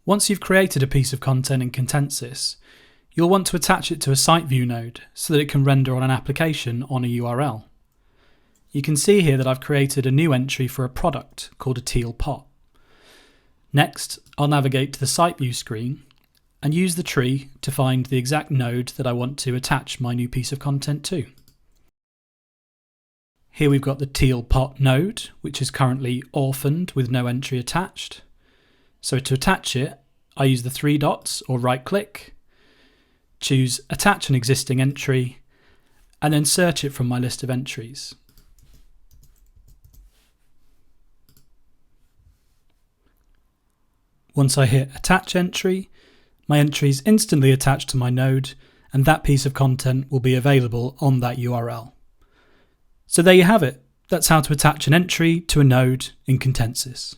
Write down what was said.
Once you've created a piece of content in Contensis, you'll want to attach it to a site view node so that it can render on an application on a URL. You can see here that I've created a new entry for a product called a teal pot. Next, I'll navigate to the site view screen and use the tree to find the exact node that I want to attach my new piece of content to. Here we've got the teal pot node, which is currently orphaned with no entry attached. So to attach it, I use the three dots or right click, choose attach an existing entry, and then search it from my list of entries. Once I hit attach entry, my entry is instantly attached to my node, and that piece of content will be available on that URL. So there you have it. That's how to attach an entry to a node in Contensis.